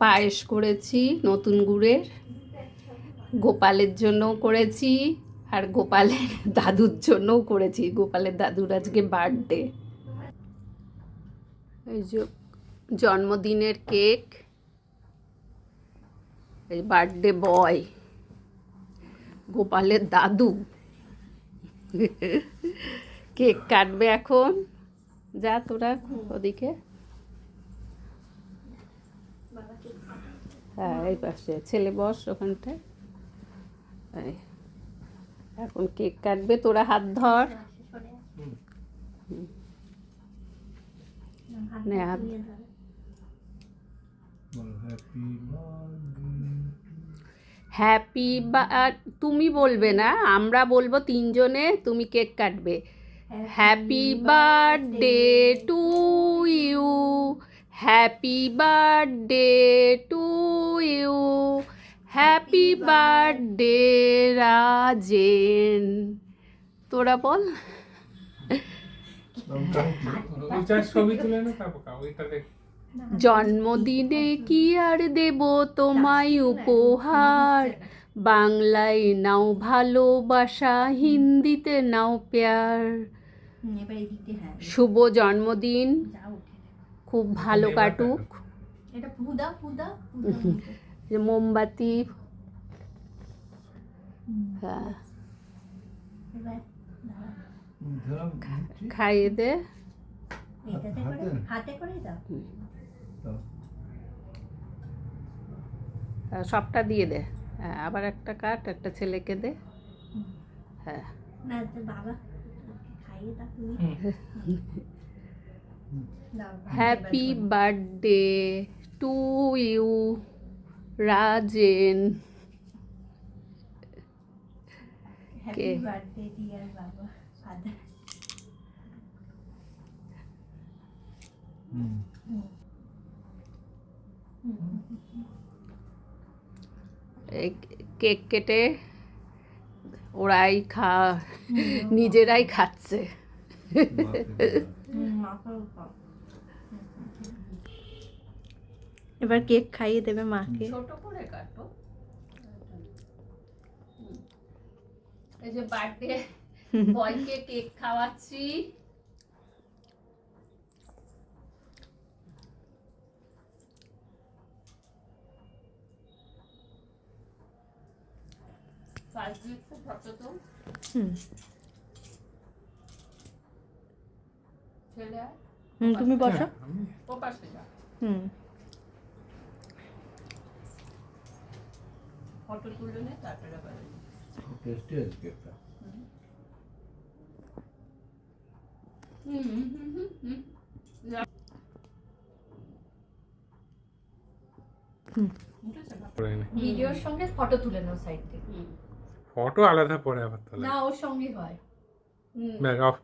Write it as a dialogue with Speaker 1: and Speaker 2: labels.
Speaker 1: পায়েস করেছি নতুন গুড়ের, গোপালের জন্যও করেছি আর গোপালের দাদুর জন্যও করেছি। গোপালের দাদুর আজকে বার্থডে। এই যে জন্মদিনের কেক, এই বার্থডে বয় গোপালের দাদু কেক কাটবে এখন। যা তোরা ওদিকে, হ্যাঁ এই পাশে ছেলে বস ওখানটায়। এখন কেক কাটবে, তোরা হাত ধর। নে হাত। হ্যাপি তুমি বলবে না, আমরা বলবো তিনজনে, তুমি কেক কাটবে। Happy birthday to you, happy birthday to you, happy birthday Rajen. তোরা বল। জন্মদিনে কি আর দেব তোমায় উপহার, বাংলায় নাও ভালোবাসা, হিন্দিতে নাও প্যার। শুভ জন্মদিন, খুব ভালো কাটুক। মোমবাতি, হ্যাঁ খাইয়ে দে। সবটা দিয়ে দে। হ্যাঁ আবার একটা কাট, একটা ছেলেকে দে। হ্যাঁ happy birthday to you Rajen.
Speaker 2: Happy birthday dear বাবা ফাদার।
Speaker 1: কেক কেটে ওরাই নিজেরাই খাচ্ছে।
Speaker 2: এবার কেক খাইয়ে দেবে মাকে।
Speaker 1: ছোট করে কাটো। এই যে বার্থডে বয়কে কেক খাওয়াচ্ছি।
Speaker 2: তুমি বসো।
Speaker 1: ফটো তুলে নে তারপরে আবার
Speaker 2: ভিডিওর সঙ্গে ফটো তুলে নাও সাইড থেকে।
Speaker 3: ফটো আলাদা পরে আবার তোলা
Speaker 2: না ওর সঙ্গে হয়।
Speaker 3: Back of